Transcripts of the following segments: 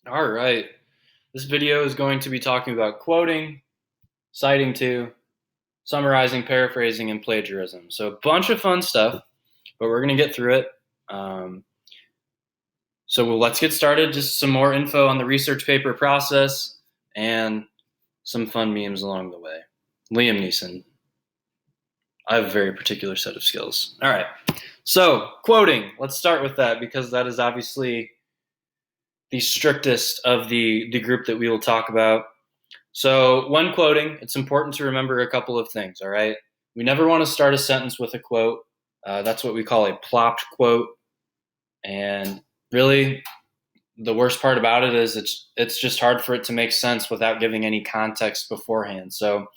All right. This video is going to be talking about quoting, citing to, summarizing, paraphrasing, and plagiarism. So a bunch of fun stuff, but we're going to get through it. Um, let's get started. Just some more info on the research paper process and some fun memes along the way. Liam Neeson. I have a very particular set of skills. All right. So quoting. Let's start with that because that is obviously the strictest of the group that we will talk about. So when quoting, it's important to remember a couple of things, all right? We never want to start a sentence with a quote. That's what we call a plopped quote. And really, the worst part about it is it's just hard for it to make sense without giving any context beforehand. So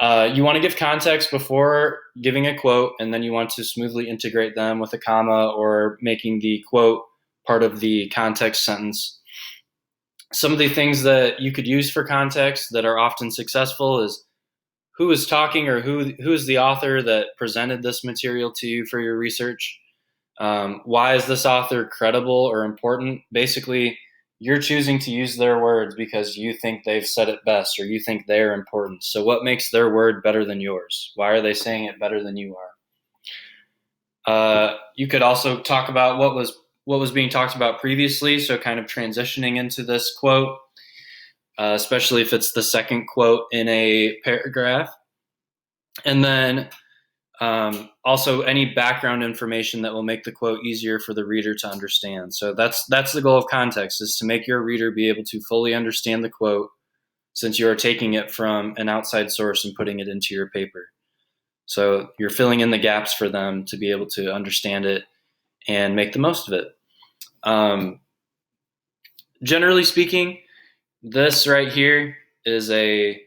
you want to give context before giving a quote, and then you want to smoothly integrate them with a comma or making the quote part of the context sentence. Some of the things that you could use for context that are often successful is who is talking or who is the author that presented this material to you for your research. Why is this author credible or important? Basically, you're choosing to use their words because you think they've said it best or you think they're important. So what makes their word better than yours? Why are they saying it better than you are? You could also talk about what was being talked about previously, so kind of transitioning into this quote, especially if it's the second quote in a paragraph. And then also any background information that will make the quote easier for the reader to understand. So that's the goal of context, is to make your reader be able to fully understand the quote since you are taking it from an outside source and putting it into your paper. So you're filling in the gaps for them to be able to understand it and make the most of it. Generally speaking, this right here is a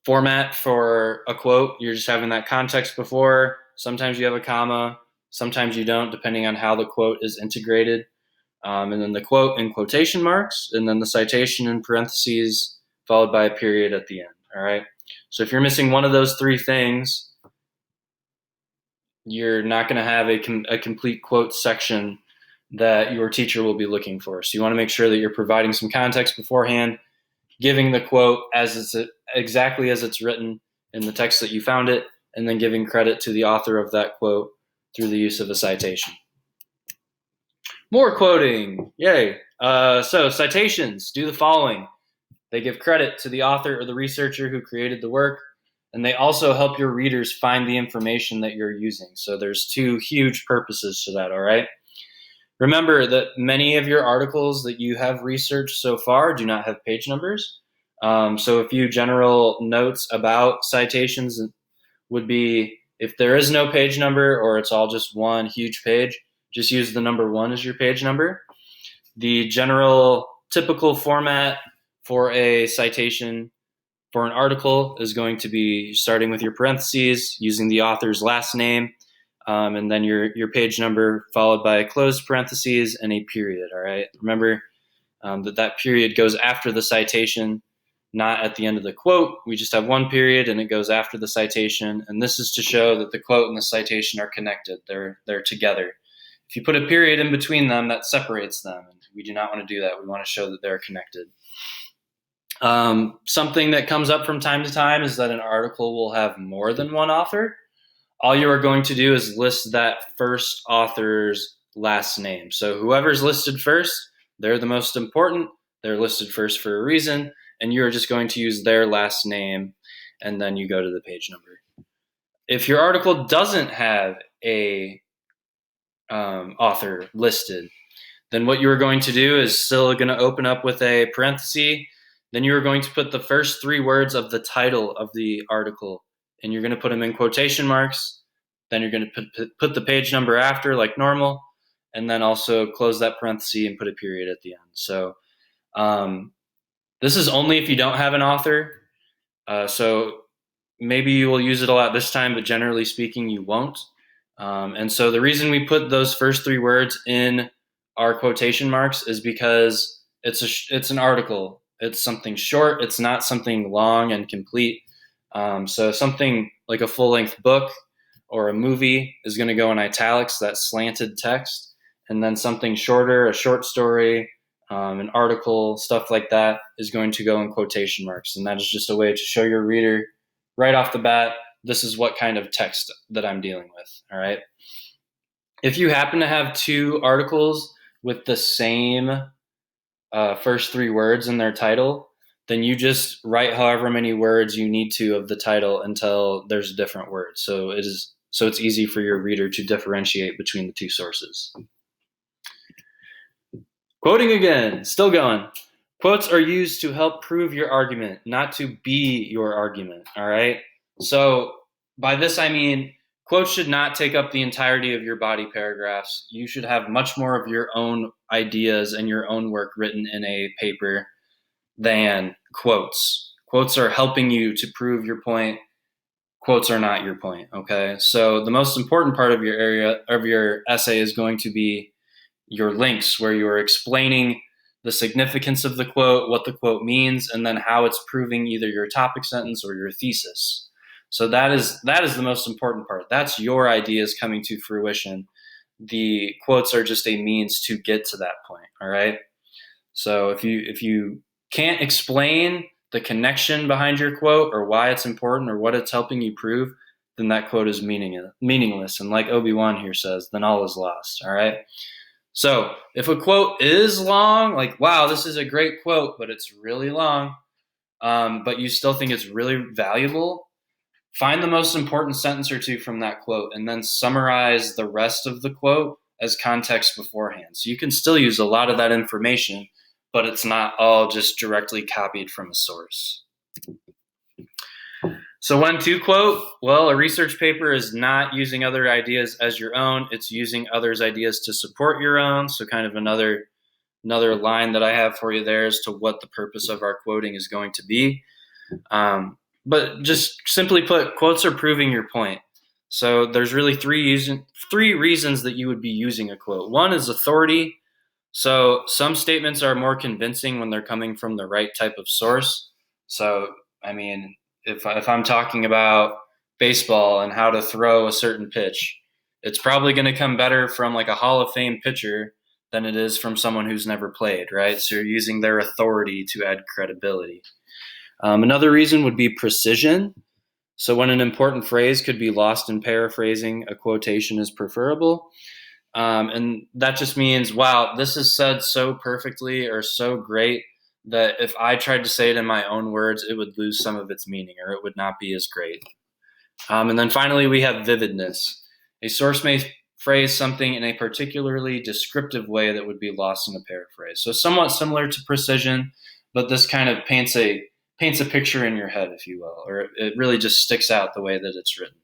format for a quote. You're just having that context before. Sometimes you have a comma, sometimes you don't, depending on how the quote is integrated. And then the quote in quotation marks, and then the citation in parentheses, followed by a period at the end. All right. So if you're missing one of those three things, you're not going to have a complete quote section that your teacher will be looking for. So you want to make sure that you're providing some context beforehand, giving the quote exactly as it's written in the text that you found it, and then giving credit to the author of that quote through the use of a citation. More quoting, yay. So citations do the following. They give credit to the author or the researcher who created the work, and they also help your readers find the information that you're using. So there's two huge purposes to that, all right? Remember that many of your articles that you have researched so far do not have page numbers. So a few general notes about citations would be, if there is no page number or it's all just one huge page, just use the number 1 as your page number. The general typical format for a citation for an article is going to be starting with your parentheses, using the author's last name, and then your page number followed by a closed parentheses and a period, all right? Remember that period goes after the citation, not at the end of the quote. We just have one period and it goes after the citation, and this is to show that the quote and the citation are connected. They're together. If you put a period in between them, that separates them, and we do not want to do that. We want to show that they're connected. Something that comes up from time to time is that an article will have more than one author. All you are going to do is list that first author's last name. So whoever's listed first, they're the most important. They're listed first for a reason, and you're just going to use their last name, and then you go to the page number. If your article doesn't have a author listed, then what you are going to do is still going to open up with a parenthesis. Then you are going to put the first 3 words of the title of the article, and you're going to put them in quotation marks. Then you're going to put the page number after, like normal, and then also close that parenthesis and put a period at the end. So this is only if you don't have an author. So maybe you will use it a lot this time, but generally speaking, you won't. And so the reason we put those first 3 words in our quotation marks is because it's an article. It's something short. It's not something long and complete. So something like a full-length book or a movie is going to go in italics, that slanted text. and then something shorter, a short story, an article, stuff like that is going to go in quotation marks. And that is just a way to show your reader right off the bat, this is what kind of text that I'm dealing with, all right? If you happen to have two articles with the same first three words in their title, then you just write however many words you need to of the title until there's a different word. So it's easy for your reader to differentiate between the two sources. Quoting again, still going. Quotes are used to help prove your argument, not to be your argument, all right? So by this I mean quotes should not take up the entirety of your body paragraphs. You should have much more of your own ideas and your own work written in a paper than quotes. Quotes are helping you to prove your point. Quotes are not your point, okay? So the most important part of your essay is going to be your links, where you are explaining the significance of the quote, what the quote means, and then how it's proving either your topic sentence or your thesis. So that is the most important part. That's your ideas coming to fruition. The quotes are just a means to get to that point, all right? So if you can't explain the connection behind your quote or why it's important or what it's helping you prove, then that quote is meaningless. And like Obi-Wan here says, then all is lost, all right? So if a quote is long, like, wow, this is a great quote, but it's really long, but you still think it's really valuable, find the most important sentence or two from that quote and then summarize the rest of the quote as context beforehand. So you can still use a lot of that information, but it's not all just directly copied from a source. So when to quote? Well, a research paper is not using other ideas as your own. It's using others' ideas to support your own. So kind of another line that I have for you there as to what the purpose of our quoting is going to be. But just simply put, quotes are proving your point. So there's really three reasons that you would be using a quote. One is authority. So some statements are more convincing when they're coming from the right type of source. So, I mean, if I'm talking about baseball and how to throw a certain pitch, it's probably going to come better from like a Hall of Fame pitcher than it is from someone who's never played, right? So you're using their authority to add credibility. Another reason would be precision. So when an important phrase could be lost in paraphrasing, a quotation is preferable. And that just means, wow, this is said so perfectly or so great that if I tried to say it in my own words, it would lose some of its meaning or it would not be as great. And then finally, we have vividness. A source may phrase something in a particularly descriptive way that would be lost in a paraphrase. So somewhat similar to precision, but this kind of paints a picture in your head, if you will, or it really just sticks out the way that it's written.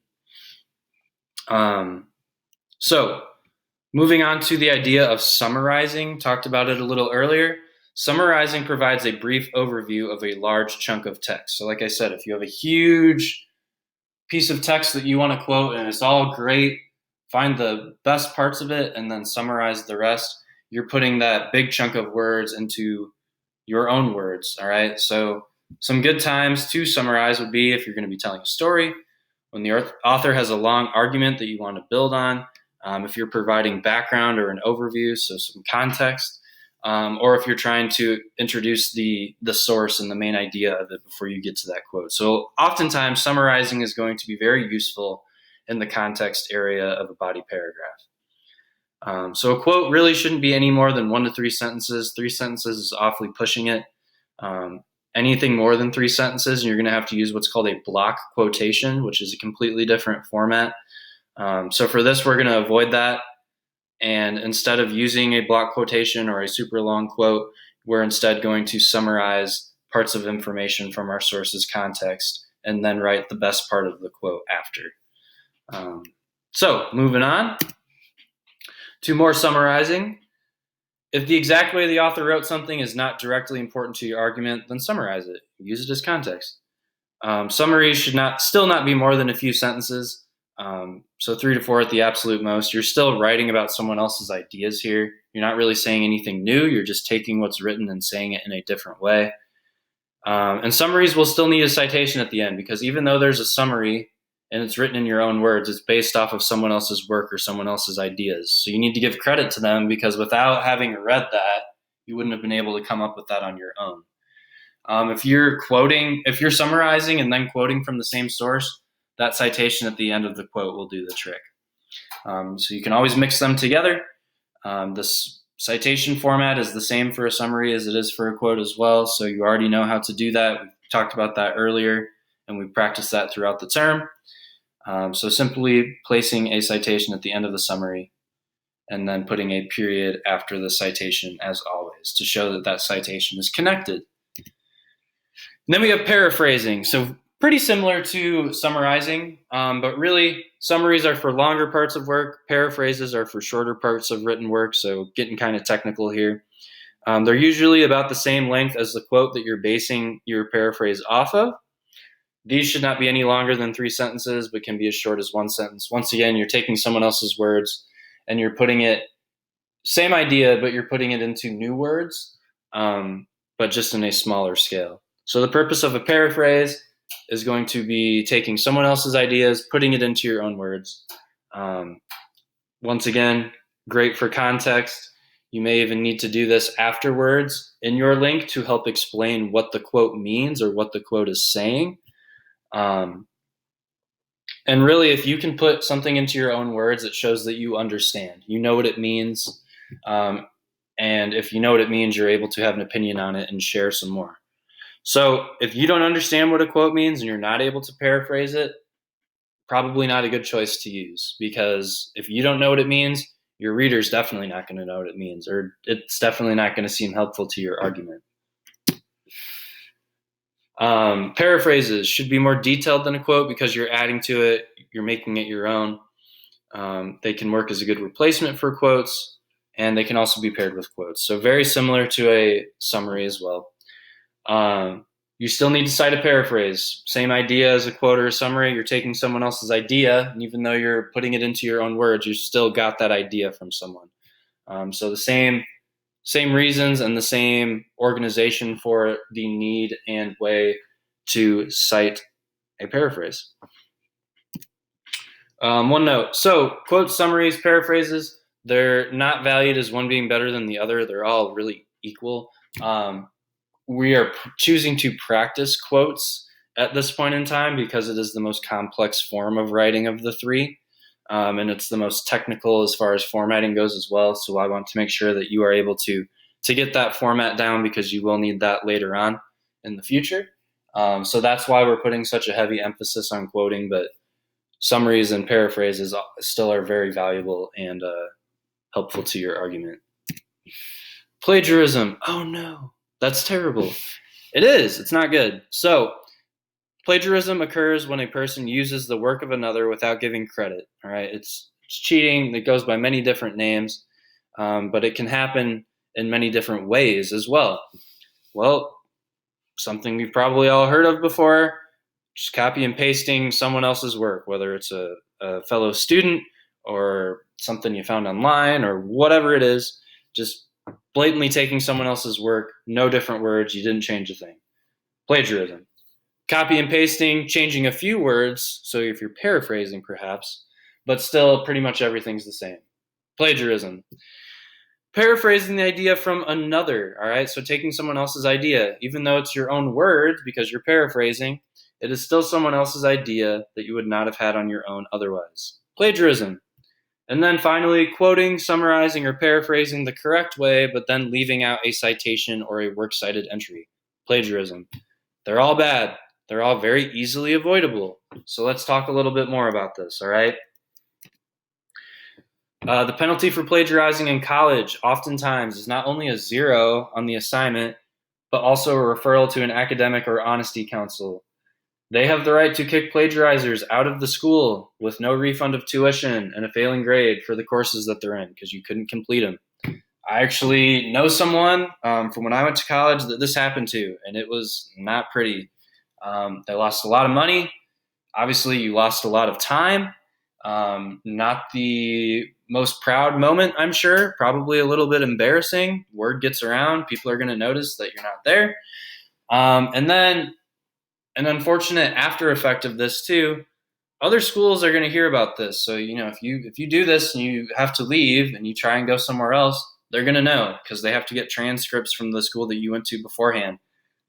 So moving on to the idea of summarizing, talked about it a little earlier. Summarizing provides a brief overview of a large chunk of text. So like I said, if you have a huge piece of text that you want to quote and it's all great, find the best parts of it and then summarize the rest. You're putting that big chunk of words into your own words, all right? So some good times to summarize would be if you're going to be telling a story, when the author has a long argument that you want to build on, if you're providing background or an overview, so some context, or if you're trying to introduce the source and the main idea of it before you get to that quote. So oftentimes summarizing is going to be very useful in the context area of a body paragraph. So a quote really shouldn't be any more than 1 to 3 sentences. 3 sentences is awfully pushing it. Anything more than 3 sentences, you're going to have to use what's called a block quotation, which is a completely different format. So for this, we're going to avoid that. And instead of using a block quotation or a super long quote, we're instead going to summarize parts of information from our source's context and then write the best part of the quote after. So moving on to more summarizing. If the exact way the author wrote something is not directly important to your argument, then summarize it. Use it as context. Summaries should still not be more than a few sentences. So 3 to 4 at the absolute most. You're still writing about someone else's ideas here. You're not really saying anything new. You're just taking what's written and saying it in a different way. And summaries will still need a citation at the end because even though there's a summary and it's written in your own words. It's based off of someone else's work or someone else's ideas. So you need to give credit to them, because without having read that, you wouldn't have been able to come up with that on your own. If you're summarizing and then quoting from the same source, that citation at the end of the quote will do the trick. So you can always mix them together. This citation format is the same for a summary as it is for a quote as well. So you already know how to do that. We talked about that earlier, and we practiced that throughout the term. So simply placing a citation at the end of the summary and then putting a period after the citation as always to show that that citation is connected. And then we have paraphrasing. So pretty similar to summarizing, but really summaries are for longer parts of work. Paraphrases are for shorter parts of written work. So getting kind of technical here. They're usually about the same length as the quote that you're basing your paraphrase off of. These should not be any longer than 3 sentences, but can be as short as 1 sentence. Once again, you're taking someone else's words and you're putting it, same idea, but you're putting it into new words, but just in a smaller scale. So the purpose of a paraphrase is going to be taking someone else's ideas, putting it into your own words. Once again, great for context. You may even need to do this afterwards in your link to help explain what the quote means or what the quote is saying. And really, if you can put something into your own words, it shows that you understand. You know what it means. And if you know what it means, you're able to have an opinion on it and share some more. So if you don't understand what a quote means and you're not able to paraphrase it, probably not a good choice to use, because if you don't know what it means, your reader's definitely not going to know what it means, or it's definitely not going to seem helpful to your argument. Paraphrases should be more detailed than a quote because you're adding to it, you're making it your own. They can work as a good replacement for quotes, and they can also be paired with quotes. So very similar to a summary as well. You still need to cite a paraphrase. Same idea as a quote or a summary. You're taking someone else's idea, and even though you're putting it into your own words, you still got that idea from someone. So the same reasons and the same organization for the need and way to cite a paraphrase. One note. So quotes, summaries, paraphrases, they're not valued as one being better than the other. They're all really equal. We are choosing to practice quotes at this point in time because it is the most complex form of writing of the three. And it's the most technical as far as formatting goes as well. So I want to make sure that you are able to get that format down, because you will need that later on in the future. So that's why we're putting such a heavy emphasis on quoting, but summaries and paraphrases still are very valuable and helpful to your argument. Plagiarism. Oh no, that's terrible. It is. It's not good. So plagiarism occurs when a person uses the work of another without giving credit. All right, it's cheating. It goes by many different names, but it can happen in many different ways as well. Well, something we've probably all heard of before, just copy and pasting someone else's work, whether it's a fellow student or something you found online or whatever it is, just blatantly taking someone else's work, no different words, you didn't change a thing. Plagiarism. Copy and pasting, changing a few words, so if you're paraphrasing perhaps, but still pretty much everything's the same. Plagiarism. Paraphrasing the idea from another, all right? So taking someone else's idea, even though it's your own words because you're paraphrasing, it is still someone else's idea that you would not have had on your own otherwise. Plagiarism. And then finally, quoting, summarizing, or paraphrasing the correct way, but then leaving out a citation or a works cited entry. Plagiarism. They're all bad. They're all very easily avoidable. So let's talk a little bit more about this, all right? The penalty for plagiarizing in college oftentimes is not only a 0 on the assignment, but also a referral to an academic or honesty council. They have the right to kick plagiarizers out of the school with no refund of tuition and a failing grade for the courses that they're in because you couldn't complete them. I actually know someone from when I went to college that this happened to, and it was not pretty. They lost a lot of money. Obviously, you lost a lot of time. Not the most proud moment, I'm sure. Probably a little bit embarrassing. Word gets around. People are going to notice that you're not there. And then an unfortunate after effect of this too, other schools are going to hear about this. So, if you do this and you have to leave and you try and go somewhere else, they're going to know because they have to get transcripts from the school that you went to beforehand.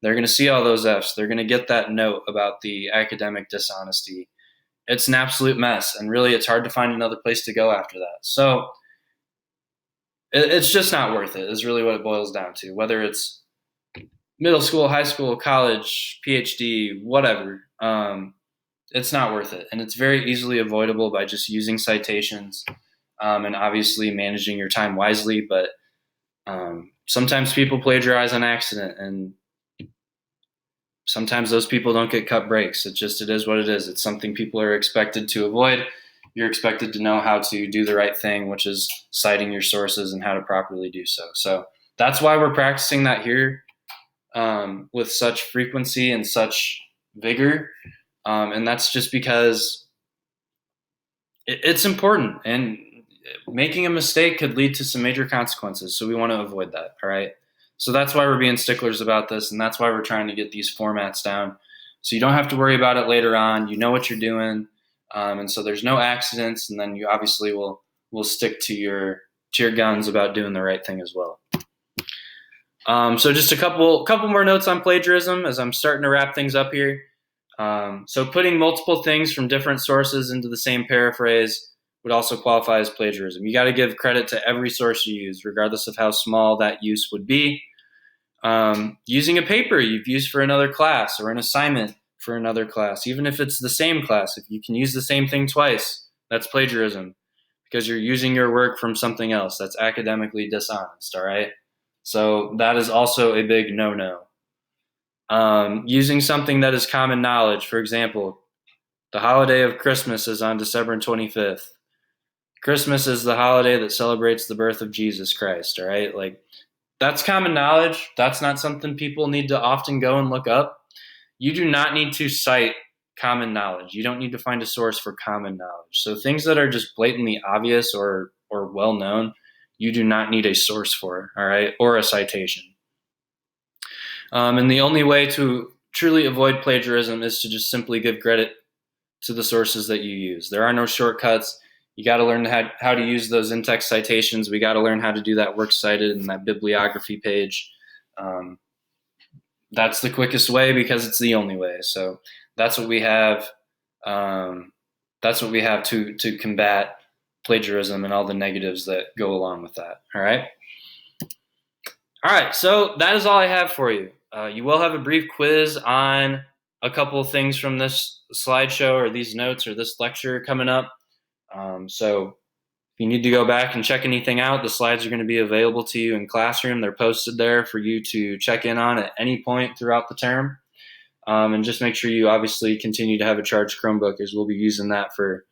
They're going to see all those Fs. They're going to get that note about the academic dishonesty. It's an absolute mess, and really it's hard to find another place to go after that. So it's just not worth it, is really what it boils down to. Whether it's middle school, high school, college, PhD, whatever, it's not worth it. And it's very easily avoidable by just using citations and obviously managing your time wisely. But sometimes people plagiarize on accident, and sometimes those people don't get cut breaks. It is what it is. It's something people are expected to avoid. You're expected to know how to do the right thing, which is citing your sources and how to properly do so. So that's why we're practicing that here with such frequency and such vigor. And that's just because it's important, and making a mistake could lead to some major consequences. So we want to avoid that. All right. So that's why we're being sticklers about this. And that's why we're trying to get these formats down. So you don't have to worry about it later on. You know what you're doing. And so there's no accidents. And then you obviously will stick to your guns about doing the right thing as well. So just a couple more notes on plagiarism as I'm starting to wrap things up here. So putting multiple things from different sources into the same paraphrase would also qualify as plagiarism. You got to give credit to every source you use, regardless of how small that use would be. Using a paper you've used for another class or an assignment for another class, even if it's the same class, if you can use the same thing twice, that's plagiarism because you're using your work from something else. That's academically dishonest, all right? So that is also a big no-no. Using something that is common knowledge, for example, the holiday of Christmas is on December 25th. Christmas is the holiday that celebrates the birth of Jesus Christ, all right? Like, that's common knowledge. That's not something people need to often go and look up. You do not need to cite common knowledge. You don't need to find a source for common knowledge. So things that are just blatantly obvious or well known, you do not need a source for, all right, or a citation. And the only way to truly avoid plagiarism is to just simply give credit to the sources that you use. There are no shortcuts. You got to learn how to use those in-text citations. We got to learn how to do that works cited and that bibliography page. That's the quickest way because it's the only way. So that's what we have. That's what we have to combat plagiarism and all the negatives that go along with that. All right. All right. So that is all I have for you. You will have a brief quiz on a couple of things from this slideshow or these notes or this lecture coming up. So if you need to go back and check anything out, the slides are going to be available to you in Classroom. They're posted there for you to check in on at any point throughout the term. And just make sure you obviously continue to have a charged Chromebook, as we'll be using that for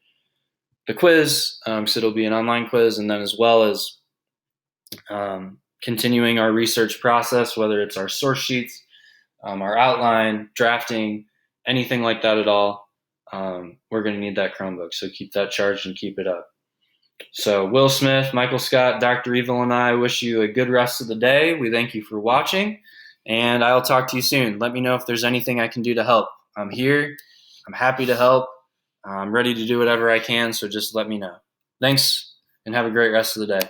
the quiz. So it'll be an online quiz, and then as well as continuing our research process, whether it's our source sheets, our outline, drafting, anything like that at all. We're going to need that Chromebook, so keep that charged and keep it up. So Will Smith, Michael Scott, Dr. Evil, and I wish you a good rest of the day. We thank you for watching, and I'll talk to you soon. Let me know if there's anything I can do to help. I'm here. I'm happy to help. I'm ready to do whatever I can, so just let me know. Thanks, and have a great rest of the day.